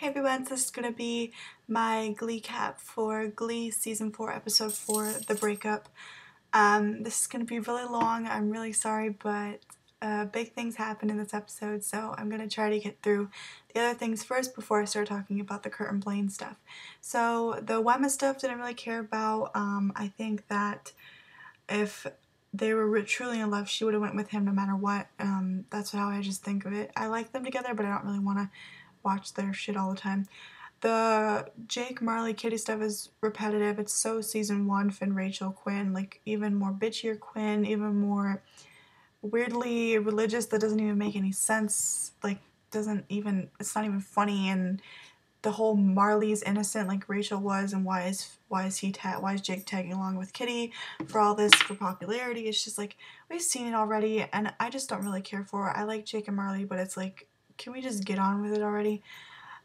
Hey everyone, so this is going to be my Glee cap for Glee Season 4, Episode 4, The Breakup. This is going to be really long, I'm really sorry, but big things happened in this episode, so I'm going to try to get through the other things first before I start talking about the Kurt and Blaine stuff. So the Wemma stuff didn't really care about. I think that if they were truly in love, she would have went with him no matter what. That's how I just think of it. I like them together, but I don't really want to watch their shit all the time. The Jake, Marley, Kitty stuff is repetitive. It's so season 1, Finn, Rachel, Quinn, like even more bitchier Quinn, even more weirdly religious that doesn't even make any sense. Like it's not even funny. And the whole Marley's innocent like Rachel was, and why is Jake tagging along with Kitty for all this for popularity? It's just like we've seen it already, and I just don't really care for it. I like Jake and Marley, but it's like, can we just get on with it already?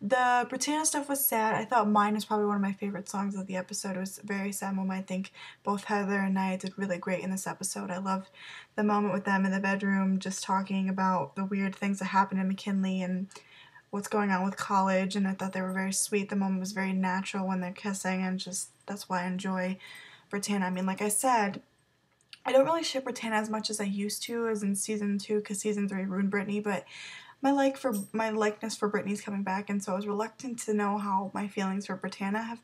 The Britannia stuff was sad. I thought Mine was probably one of my favorite songs of the episode. It was a very sad moment. I think both Heather and Nia did really great in this episode. I loved the moment with them in the bedroom just talking about the weird things that happened in McKinley and what's going on with college, and I thought they were very sweet. The moment was very natural when they're kissing, and just that's why I enjoy Britannia. I mean, like I said, I don't really ship Britannia as much as I used to as in season 2 because season 3 ruined Brittany, but my likeness for Brittany's coming back, and so I was reluctant to know how my feelings for Britannia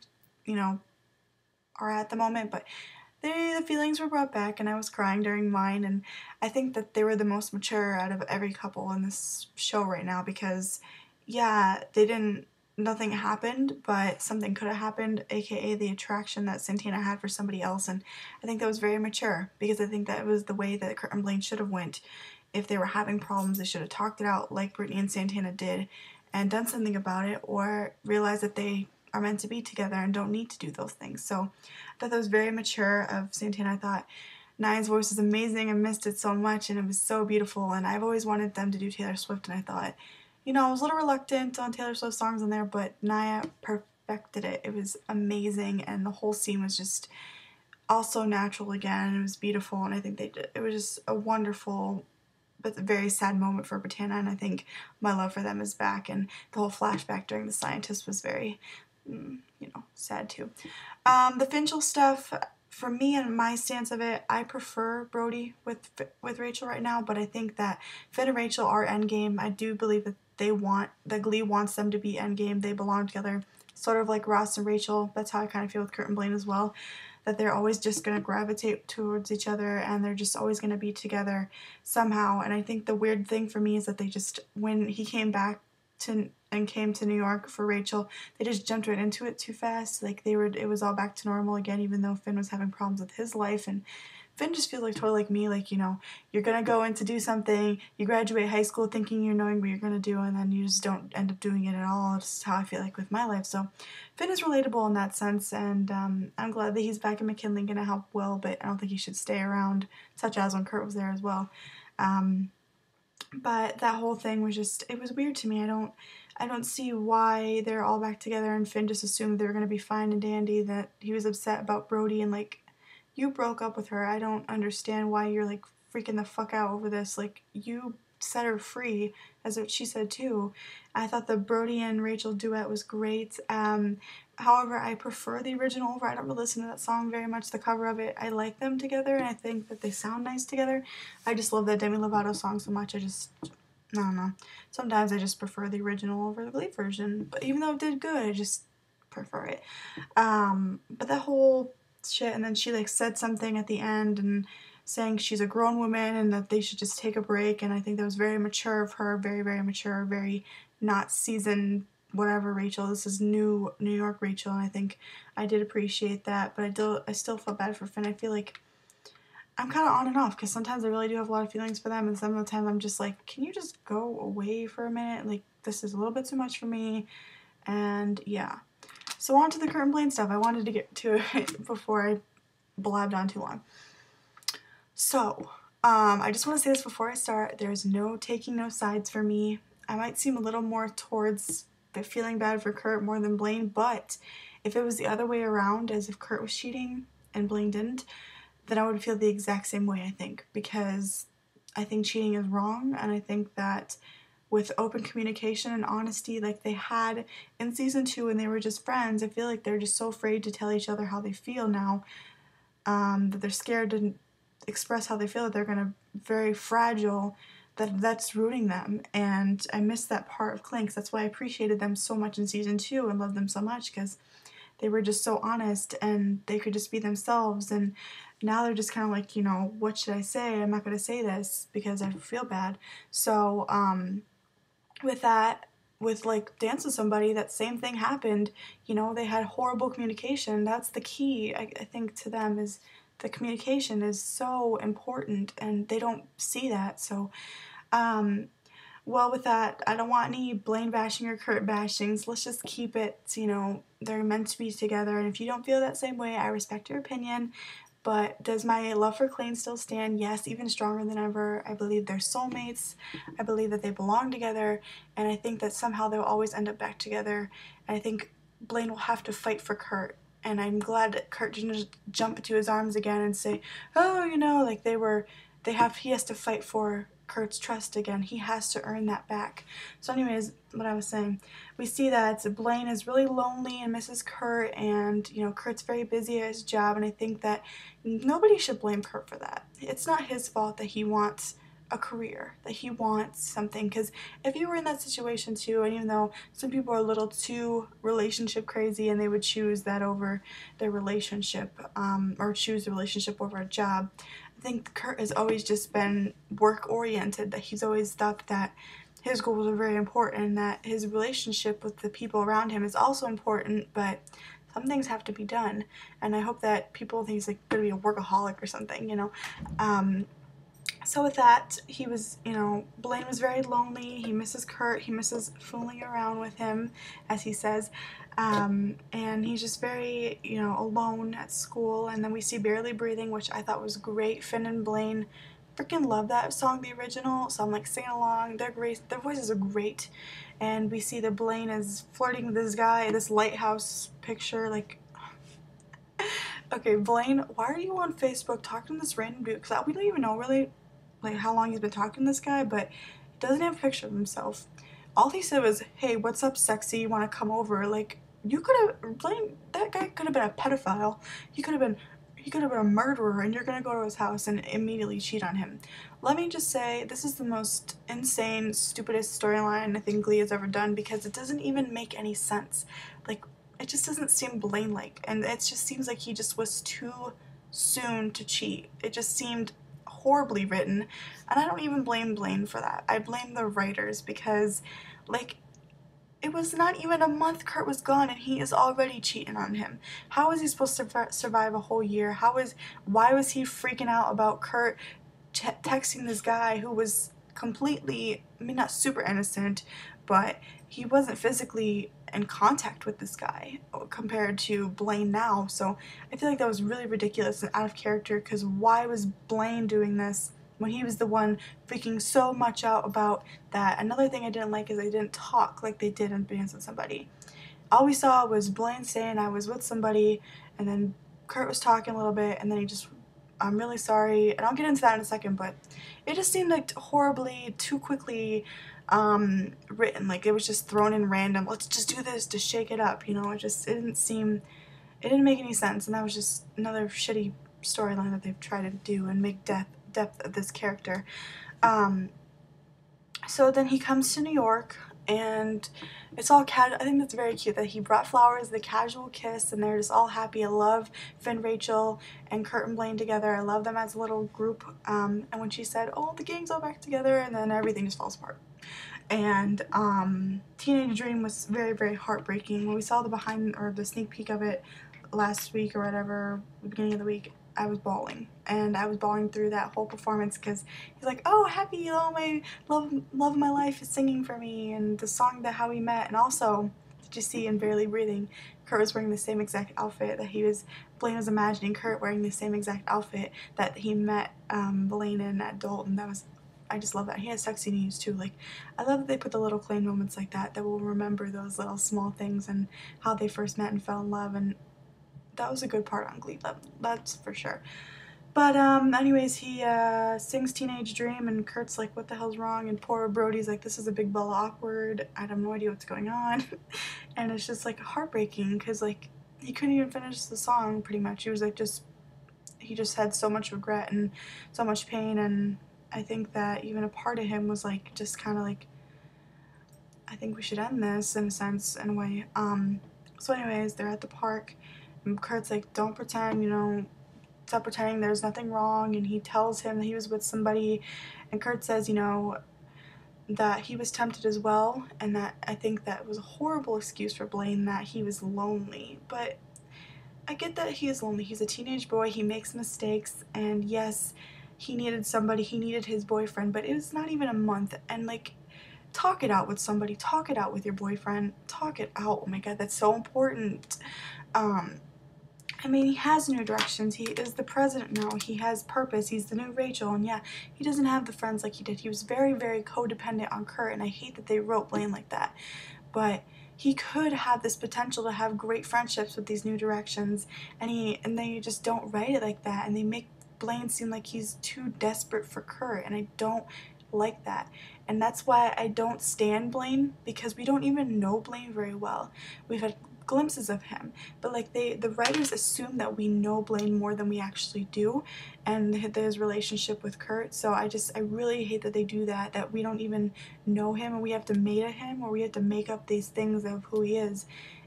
are at the moment, but the feelings were brought back, and I was crying during mine, and I think that they were the most mature out of every couple in this show right now because, yeah, nothing happened, but something could have happened, aka the attraction that Santina had for somebody else, and I think that was very mature because I think that was the way that Kurt and Blaine should have went. If they were having problems, they should have talked it out like Brittany and Santina did and done something about it, or realized that they are meant to be together and don't need to do those things. So I thought that was very mature of Santina. I thought Nia's voice is amazing. I missed it so much, and it was so beautiful, and I've always wanted them to do Taylor Swift, and I thought, I was a little reluctant on Taylor Swift songs in there, but Nia perfected it. It was amazing, and the whole scene was just also natural again, and it was beautiful, and I think it was just a wonderful but a very sad moment for Britannia, and I think my love for them is back, and the whole flashback during the scientist was very, sad too. The Finchel stuff, for me and my stance of it, I prefer Brody with Rachel right now, but I think that Finn and Rachel are endgame. I do believe that Glee wants them to be endgame. They belong together, sort of like Ross and Rachel. That's how I kind of feel with Kurt and Blaine as well, that they're always just going to gravitate towards each other, and they're just always going to be together somehow. And I think the weird thing for me is that when he came back came to New York for Rachel, they just jumped right into it too fast. Like it was all back to normal again, even though Finn was having problems with his life. And Finn just feels like totally like me, like, you're gonna go in to do something, you graduate high school thinking you're knowing what you're gonna do, and then you just don't end up doing it at all. It's how I feel like with my life. So Finn is relatable in that sense, and I'm glad that he's back in McKinley, gonna help Will, but I don't think he should stay around, such as when Kurt was there as well. But that whole thing was it was weird to me. I don't see why they're all back together, and Finn just assumed they were going to be fine and dandy, that he was upset about Brody, and like, you broke up with her. I don't understand why you're like freaking the fuck out over this. Like, you set her free, as what she said too. I thought the Brody and Rachel duet was great. However, I prefer the original over. I don't really listen to that song very much, the cover of it. I like them together, and I think that they sound nice together. I just love that Demi Lovato song so much. I don't know. Sometimes I just prefer the original over the Glee version, but even though it did good, I just prefer it. But that whole shit, and then she like said something at the end and saying she's a grown woman and that they should just take a break, and I think that was very mature of her, very, very mature, very not seasoned whatever Rachel. This is New York Rachel, and I think I did appreciate that, but I still felt bad for Finn. I feel like I'm kind of on and off because sometimes I really do have a lot of feelings for them, and some of the time I'm just like, can you just go away for a minute? Like, this is a little bit too much for me, and yeah. So on to the Kurt and Blaine stuff. I wanted to get to it before I blabbed on too long. So, I just want to say this before I start. There's no taking no sides for me. I might seem a little more towards feeling bad for Kurt more than Blaine, but if it was the other way around, as if Kurt was cheating and Blaine didn't, then I would feel the exact same way, I think, because I think cheating is wrong, and I think that with open communication and honesty like they had in season 2 when they were just friends. I feel like they're just so afraid to tell each other how they feel now, that they're scared to express how they feel, that they're gonna very fragile, that's ruining them. And I miss that part of Clank. That's why I appreciated them so much in season 2 and loved them so much, because they were just so honest and they could just be themselves. And now they're just kind of like, you know, what should I say? I'm not gonna say this because I feel bad. So with that, with like Dance with Somebody, that same thing happened. You know, they had horrible communication. That's the key, I think, to them, is the communication is so important and they don't see that. So well, with that, I don't want any Blaine bashing or Kurt bashings. Let's just keep it, you know, they're meant to be together. And if you don't feel that same way, I respect your opinion. But does my love for Clayne still stand? Yes, even stronger than ever. I believe they're soulmates. I believe that they belong together. And I think that somehow they'll always end up back together. And I think Blaine will have to fight for Kurt. And I'm glad that Kurt didn't just jump into his arms again and say, oh, you know, like he has to fight for Kurt's trust again. He has to earn that back. So anyways, what I was saying, we see that Blaine is really lonely and misses Kurt, and you know, Kurt's very busy at his job, and I think that nobody should blame Kurt for that. It's not his fault that he wants a career, that he wants something, because if you were in that situation too, and even though some people are a little too relationship crazy and they would choose that over their relationship, or choose the relationship over a job, I think Kurt has always just been work oriented, that he's always thought that his goals are very important and that his relationship with the people around him is also important, but some things have to be done. And I hope that people think he's like gonna be a workaholic or something, you know. So with that, he was, you know, Blaine was very lonely. He misses Kurt. He misses fooling around with him, as he says. And he's just very, you know, alone at school. And then we see Barely Breathing, which I thought was great. Finn and Blaine freaking love that song, the original. So I'm like singing along. They're great. Their voices are great. And we see that Blaine is flirting with this guy, this lighthouse picture, like, okay, Blaine, why are you on Facebook talking to this random dude? Because we don't even know really like how long he's been talking to this guy, but he doesn't have a picture of himself. All he said was, hey, what's up, sexy? You want to come over? Like, you could have, Blaine, that guy could have been a pedophile. He could have been a murderer, and you're gonna go to his house and immediately cheat on him. Let me just say, this is the most insane, stupidest storyline I think Glee has ever done, because it doesn't even make any sense. Like, it just doesn't seem Blaine-like, and it just seems like he just was too soon to cheat. It just seemed horribly written, and I don't even blame Blaine for that. I blame the writers, because, like, it was not even a month Kurt was gone and he is already cheating on him. How is he supposed to survive a whole year? Why was he freaking out about Kurt texting this guy who was completely, I mean, not super innocent, but he wasn't physically in contact with this guy compared to Blaine now. So I feel like that was really ridiculous and out of character, because why was Blaine doing this when he was the one freaking so much out about that? Another thing I didn't like is they didn't talk like they did in Dance with Somebody. All we saw was Blaine saying I was with somebody, and then Kurt was talking a little bit, and then he just, I'm really sorry, and I'll get into that in a second, but it just seemed like horribly, too quickly written. Like it was just thrown in random, let's just do this to shake it up, you know. It didn't make any sense, and that was just another shitty storyline that they've tried to do and make depth of this character. So then he comes to New York, and it's all I think that's very cute that he brought flowers, the casual kiss, and they're just all happy. I love Finn, Rachel, and Kurt and Blaine together. I love them as a little group. And when she said, oh, the gang's all back together, and then everything just falls apart. And Teenage Dream was very, very heartbreaking. When we saw the sneak peek of it last week or whatever, the beginning of the week, I was bawling, and I was bawling through that whole performance, because he's like, oh, happy, oh, my love of my life is singing for me, and the song that how we met. And also, did you see in Barely Breathing, Kurt was wearing the same exact outfit that Blaine was imagining Kurt wearing the same exact outfit that he met Blaine in at Dalton. I just love that. He has sexy knees too. Like, I love that they put the little Clayne moments like that we'll remember those little small things and how they first met and fell in love, and that was a good part on Glee, that's for sure. But anyways, he sings Teenage Dream, and Kurt's like, what the hell's wrong? And poor Brody's like, this is a big ball of awkward. I have no idea what's going on. And it's just like heartbreaking because like he couldn't even finish the song pretty much. He was like he just had so much regret and so much pain, and I think that even a part of him was like just kind of like, I think we should end this in a sense, in a way. So anyways, they're at the park, and Kurt's like, don't pretend, you know, stop pretending there's nothing wrong, and he tells him that he was with somebody, and Kurt says, you know, that he was tempted as well, and that I think that was a horrible excuse for Blaine, that he was lonely. But I get that he is lonely. He's a teenage boy, he makes mistakes, and yes, he needed somebody, he needed his boyfriend, but it was not even a month, and like, talk it out with somebody, talk it out with your boyfriend, talk it out. Oh my god, that's so important. I mean, he has new directions. He is the president now. He has purpose. He's the new Rachel. And yeah, he doesn't have the friends like he did. He was very, very codependent on Kurt, and I hate that they wrote Blaine like that. But he could have this potential to have great friendships with these new directions, and they just don't write it like that, and they make Blaine seem like he's too desperate for Kurt, and I don't like that. And that's why I don't stand Blaine, because we don't even know Blaine very well. We've had glimpses of him, but like the writers assume that we know Blaine more than we actually do, and his relationship with Kurt. So I really hate that they do that, that we don't even know him, and we have to meta him, or we have to make up these things of who he is.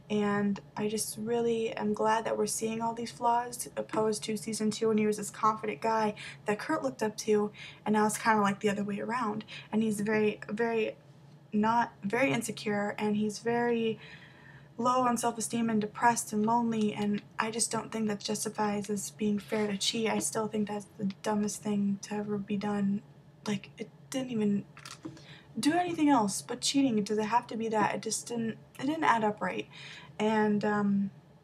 And I just really am glad that we're seeing all these flaws, opposed to season 2 when he was this confident guy that Kurt looked up to, and now it's kind of like the other way around, and he's very, very not very insecure, and he's very low on self-esteem and depressed and lonely, and I just don't think that justifies as being fair to cheat. I still think that's the dumbest thing to ever be done. Like, it didn't even do anything else but cheating. Does it have to be that? It didn't add up right. And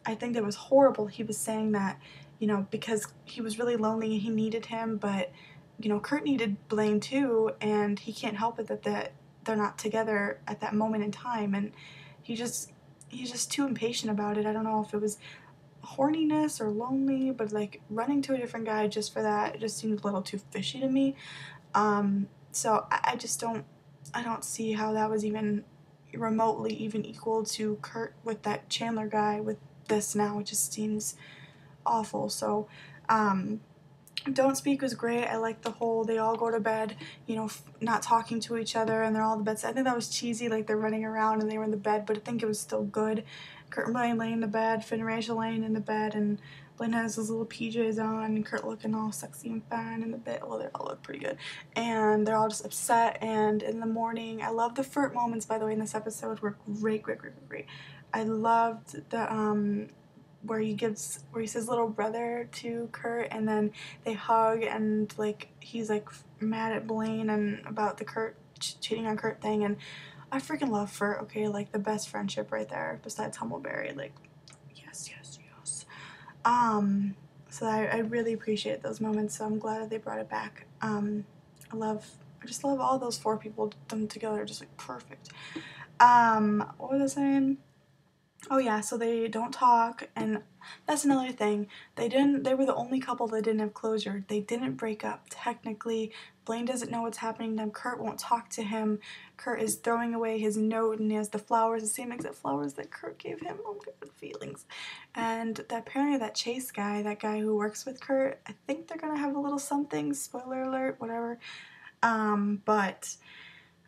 I think that was horrible. He was saying that, you know, because he was really lonely and he needed him, but you know, Kurt needed Blaine too, and he can't help it that they're not together at that moment in time, and he just he's just too impatient about it. I don't know if it was horniness or lonely, but like running to a different guy just for that, it just seemed a little too fishy to me. So I just I don't see how that was even remotely even equal to Kurt with that Chandler guy with this now. It just seems awful. So Don't Speak was great. I like the whole they all go to bed, you know, not talking to each other, and they're all in the bed. I think that was cheesy, like they're running around and they were in the bed, but I think it was still good. Kurt and Blaine laying in the bed, Finn and Rachel laying in the bed, and Blaine has his little PJs on, and Kurt looking all sexy and fine in the bed. Well, they all look pretty good. And they're all just upset, and in the morning, I love the flirt moments, by the way, in this episode were great, great, great, great. I loved the, where he says little brother to Kurt, and then they hug, and like he's like mad at Blaine and about the Kurt cheating on Kurt thing, and I freaking love Furt. Okay, like the best friendship right there besides Humbleberry. Like yes, yes, yes. So I really appreciate those moments, so I'm glad that they brought it back. I just love all those 4 people them together, just like perfect. What was I saying? Oh yeah, so they don't talk, and that's another thing. They were the only couple that didn't have closure. They didn't break up. Technically, Blaine doesn't know what's happening to them. Kurt won't talk to him. Kurt is throwing away his note, and he has the flowers, the same exact flowers that Kurt gave him. Oh my god, feelings. And apparently that Chase guy, that guy who works with Kurt, I think they're gonna have a little something, spoiler alert, whatever. But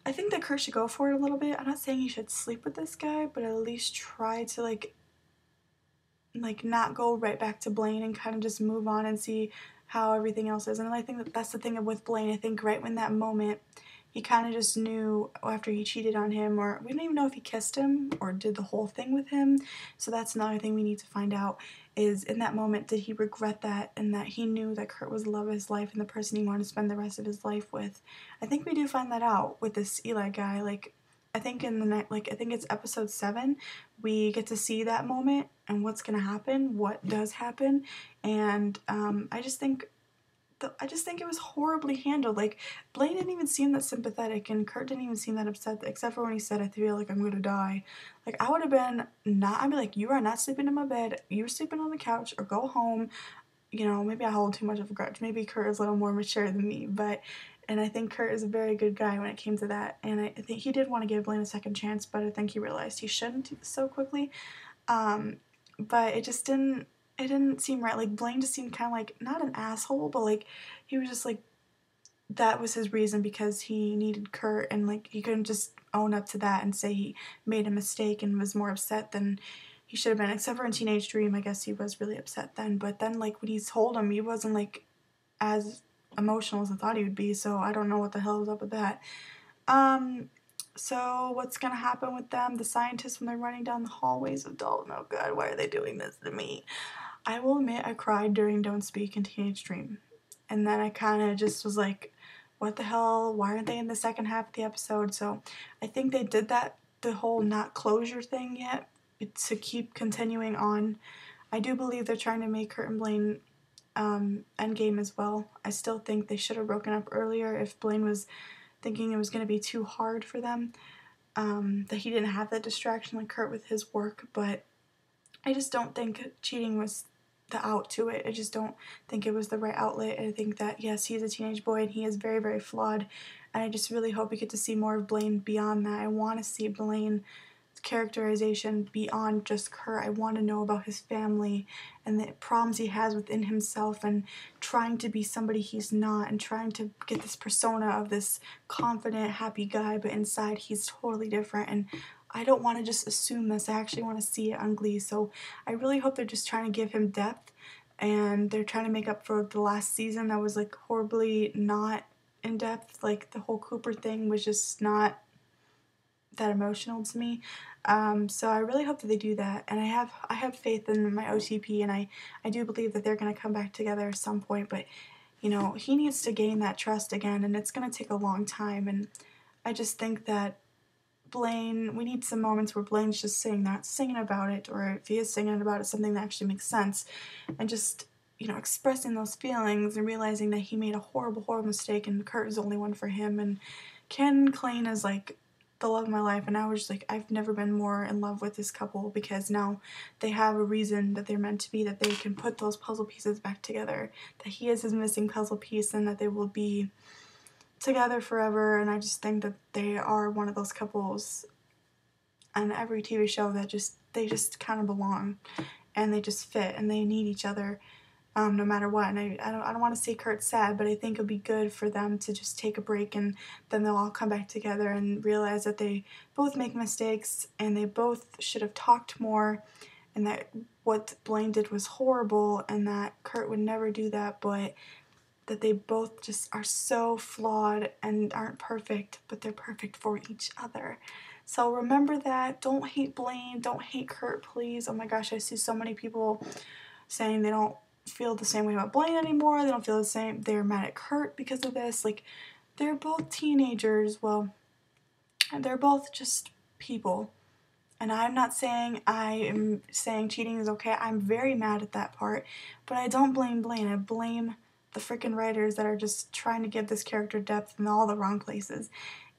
I think that Kurt should go for it a little bit. I'm not saying he should sleep with this guy, but at least try to like not go right back to Blaine and kind of just move on and see how everything else is. And I think that that's the thing with Blaine. I think right when that moment, he kind of just knew after he cheated on him, or we don't even know if he kissed him or did the whole thing with him. So that's another thing we need to find out, is in that moment, did he regret that, and that he knew that Kurt was the love of his life and the person he wanted to spend the rest of his life with. I think we do find that out with this Eli guy. Like, I think in the night, like I think it's episode 7, we get to see that moment and what's gonna happen, what does happen, and I just think it was horribly handled. Like, Blaine didn't even seem that sympathetic, and Kurt didn't even seem that upset, except for when he said, I feel like I'm gonna die. Like, I'd be like, you are not sleeping in my bed, you're sleeping on the couch, or go home, you know, maybe I hold too much of a grudge. Maybe Kurt is a little more mature than me, and I think Kurt is a very good guy when it came to that. And I think he did want to give Blaine a second chance, but I think he realized he shouldn't do this so quickly. But it didn't seem right. Like, Blaine just seemed kind of like, not an asshole, but like, he was just like, that was his reason because he needed Kurt, and like, he couldn't just own up to that and say he made a mistake and was more upset than he should have been. Except for in Teenage Dream, I guess he was really upset then. But then, like, when he told him, he wasn't like as emotional as I thought he would be, so I don't know what the hell was up with that. So what's gonna happen with them? The scientists, when they're running down the hallways of Dalton, oh god, why are they doing this to me? I will admit I cried during Don't Speak in Teenage Dream. And then I kind of just was like, what the hell? Why aren't they in the second half of the episode? So I think they did that, the whole not closure thing yet, to keep continuing on. I do believe they're trying to make Kurt and Blaine endgame as well. I still think they should have broken up earlier if Blaine was thinking it was going to be too hard for them. That he didn't have that distraction like Kurt with his work, but I just don't think cheating was the out to it. I just don't think it was the right outlet. I think that, yes, he's a teenage boy and he is very, very flawed, and I just really hope we get to see more of Blaine beyond that. I want to see Blaine characterization beyond just Kurt. I want to know about his family and the problems he has within himself and trying to be somebody he's not and trying to get this persona of this confident, happy guy, but inside he's totally different. And I don't want to just assume this. I actually want to see it on Glee. So I really hope they're just trying to give him depth and they're trying to make up for the last season that was like horribly not in depth. Like, the whole Cooper thing was just not that emotional to me. So I really hope that they do that, and I have faith in my OTP, and I do believe that they're going to come back together at some point, but you know, he needs to gain that trust again, and it's going to take a long time. And I just think that Blaine, we need some moments where Blaine's just singing about it, or if he is singing about it, something that actually makes sense, and just, you know, expressing those feelings and realizing that he made a horrible, horrible mistake and Kurt is the only one for him. And Ken Klein is like the love of my life, and I was just like, I've never been more in love with this couple because now they have a reason that they're meant to be, that they can put those puzzle pieces back together, that he is his missing puzzle piece, and that they will be together forever. And I just think that they are one of those couples on every TV show that they just kind of belong and they just fit and they need each other. No matter what. And I don't want to see Kurt sad, but I think it'll be good for them to just take a break, and then they'll all come back together and realize that they both make mistakes and they both should have talked more, and that what Blaine did was horrible and that Kurt would never do that, but that they both just are so flawed and aren't perfect, but they're perfect for each other. So remember that. Don't hate Blaine. Don't hate Kurt, please. Oh my gosh, I see so many people saying they don't feel the same way about Blaine anymore. They don't feel the same. They're mad at Kurt because of this. Like, they're both teenagers. Well, they're both just people. And I'm not saying I am saying cheating is okay. I'm very mad at that part. But I don't blame Blaine. I blame the freaking writers that are just trying to give this character depth in all the wrong places.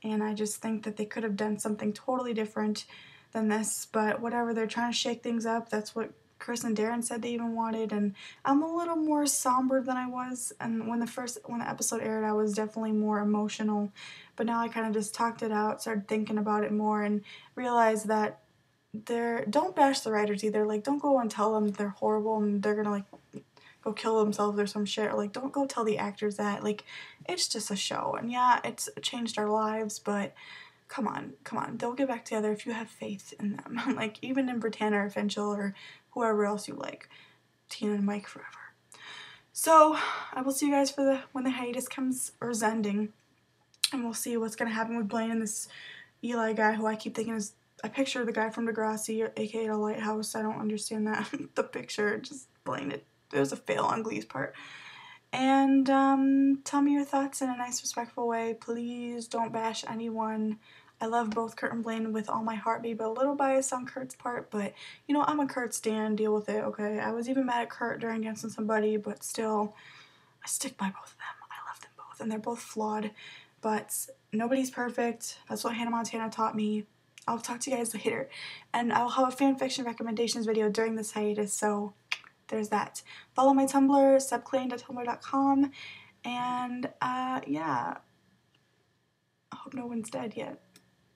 And I just think that they could have done something totally different than this. But whatever, they're trying to shake things up. That's what Chris and Darren said they even wanted, and I'm a little more somber than I was. And when the episode aired, I was definitely more emotional, but now I kind of just talked it out, started thinking about it more, and realized that don't bash the writers either. Like, don't go and tell them they're horrible and they're gonna like go kill themselves or some shit. Or like, don't go tell the actors that. Like, it's just a show, and yeah, it's changed our lives, but come on, they'll get back together if you have faith in them. Like, even in Britannia or Finchel or whoever else you like. Tina and Mike forever. So, I will see you guys when the hiatus comes, or is ending, and we'll see what's going to happen with Blaine and this Eli guy, who I keep thinking is a picture of the guy from Degrassi, aka the Lighthouse. I don't understand that. The picture, just Blaine, it was a fail on Glee's part. And tell me your thoughts in a nice, respectful way. Please don't bash anyone. I love both Kurt and Blaine with all my heart, maybe a little biased on Kurt's part, but, you know, I'm a Kurt stan, deal with it, okay? I was even mad at Kurt during Dancing Somebody, but still, I stick by both of them. I love them both, and they're both flawed, but nobody's perfect. That's what Hannah Montana taught me. I'll talk to you guys later, and I'll have a fanfiction recommendations video during this hiatus, so there's that. Follow my Tumblr, subclane.tumblr.com, and yeah, I hope no one's dead yet.